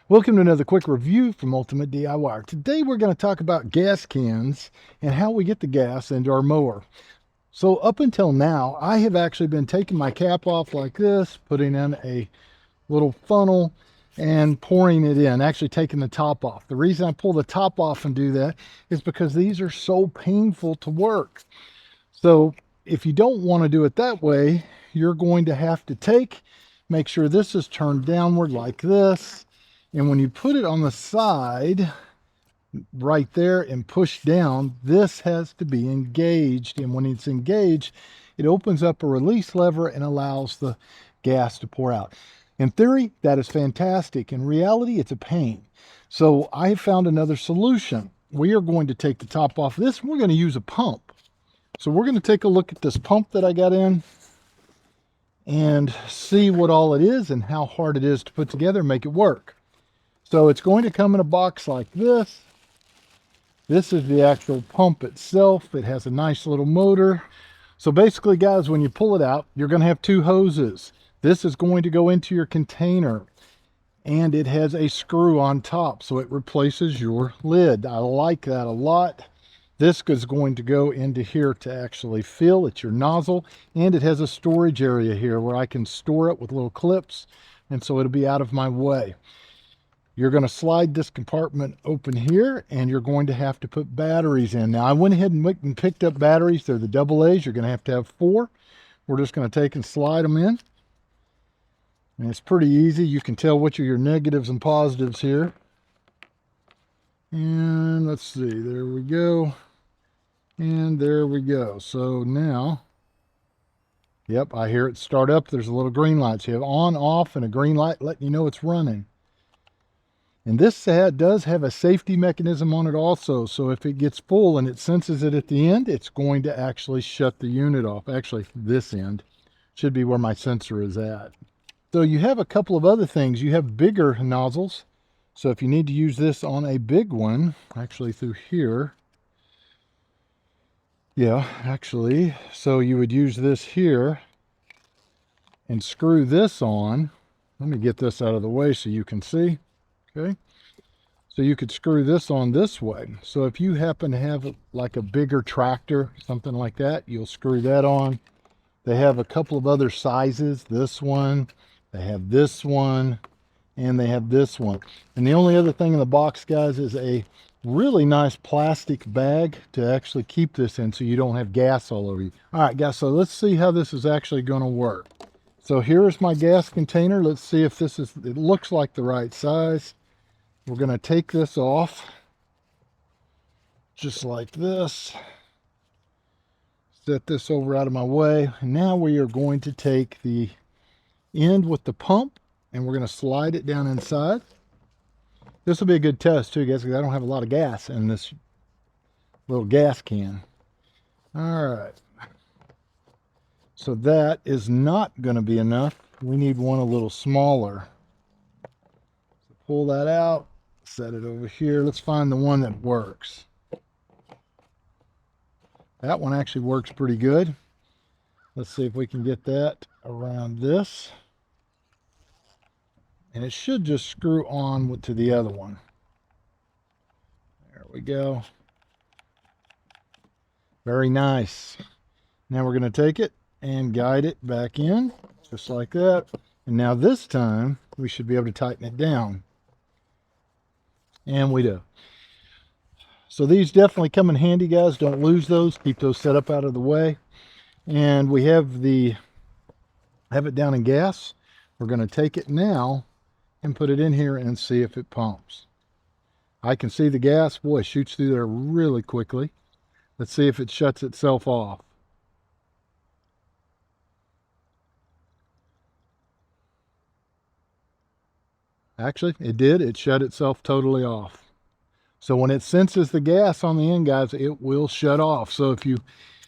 Welcome to another quick review from Ultimate DIY. Today we're going to talk about gas cans and how we get the gas into our mower. So up until now, I have actually been taking my cap off like this, putting in a little funnel and pouring it in, actually taking the top off. The reason I pull the top off and do that is because these are so painful to work. So if you don't want to do it that way, you're going to have to make sure this is turned downward like this. And when you put it on the side right there and push down, this has to be engaged. And when it's engaged, it opens up a release lever and allows the gas to pour out. In theory, that is fantastic. In reality, it's a pain. So I have found another solution. We are going to take the top off this. We're going to use a pump. So we're going to take a look at this pump that I got in and see what all it is and how hard it is to put together and make it work. So it's going to come in a box like this. This is the actual pump itself. It has a nice little motor. So basically, guys, when you pull it out, you're going to have two hoses. This is going to go into your container, and it has a screw on top, so it replaces your lid. I like that a lot. This is going to go into here to actually fill. It's your nozzle, and it has a storage area here where I can store it with little clips, and so it'll be out of my way. You're going to slide this compartment open here, and you're going to have to put batteries in. Now, I went ahead and picked up batteries. They're the AA's. You're going to have 4. We're just going to take and slide them in. And it's pretty easy. You can tell which are your negatives and positives here. And let's see. There we go. And there we go. So now, yep, I hear it start up. There's a little green light. So you have on, off, and a green light letting you know it's running. And this does have a safety mechanism on it also. So if it gets full and it senses it at the end, it's going to actually shut the unit off. Actually, this end should be where my sensor is at. So you have a couple of other things. You have bigger nozzles. So if you need to use this on a big one, actually through here. Yeah, actually, so you would use this here and screw this on. Let me get this out of the way so you can see. Okay, so you could screw this on this way. So if you happen to have like a bigger tractor, something like that, you'll screw that on. They have a couple of other sizes. This one, they have this one, and they have this one. And the only other thing in the box, guys, is a really nice plastic bag to actually keep this in so you don't have gas all over you. All right, guys, so let's see how this is actually going to work. So here's my gas container. Let's see if it looks like the right size. We're going to take this off just like this. Set this over out of my way. And now we are going to take the end with the pump and we're going to slide it down inside. This will be a good test too, guys, because I don't have a lot of gas in this little gas can. All right. So that is not going to be enough. We need one a little smaller. So pull that out. Set it over here. Let's find the one that works. That one actually works pretty good. Let's see if we can get that around this. And it should just screw on to the other one. There we go. Very nice. Now we're going to take it and guide it back in, just like that. And now this time, we should be able to tighten it down. And we do. So these definitely come in handy, guys. Don't lose those. Keep those set up out of the way. And we have it down in gas. We're going to take it now and put it in here and see if it pumps. I can see the gas. Boy, it shoots through there really quickly. Let's see if it shuts itself off. Actually, it did. It shut itself totally off. So when it senses the gas on the end, guys, it will shut off. So if you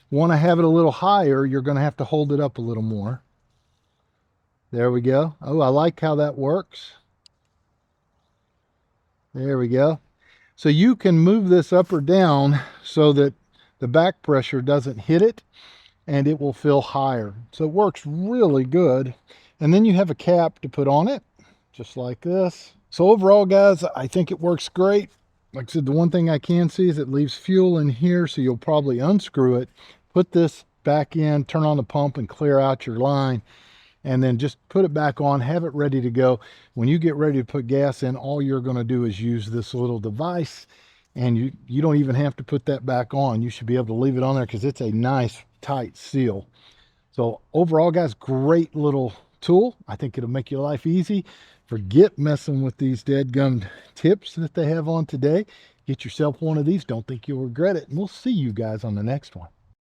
want to have it a little higher, you're going to have to hold it up a little more. There we go. Oh, I like how that works. There we go. So you can move this up or down so that the back pressure doesn't hit it and it will fill higher. So it works really good. And then you have a cap to put on it, just like this. So overall, guys, I think it works great. Like I said, the one thing I can see is it leaves fuel in here, so you'll probably unscrew it, put this back in, turn on the pump and clear out your line, and then just put it back on, have it ready to go. When you get ready to put gas in, all you're going to do is use this little device, and you don't even have to put that back on. You should be able to leave it on there because it's a nice tight seal. So overall, guys, great little tool. I think it'll make your life easy. Forget messing with these dead-gummed tips that they have on today. Get yourself one of these. Don't think you'll regret it. And we'll see you guys on the next one.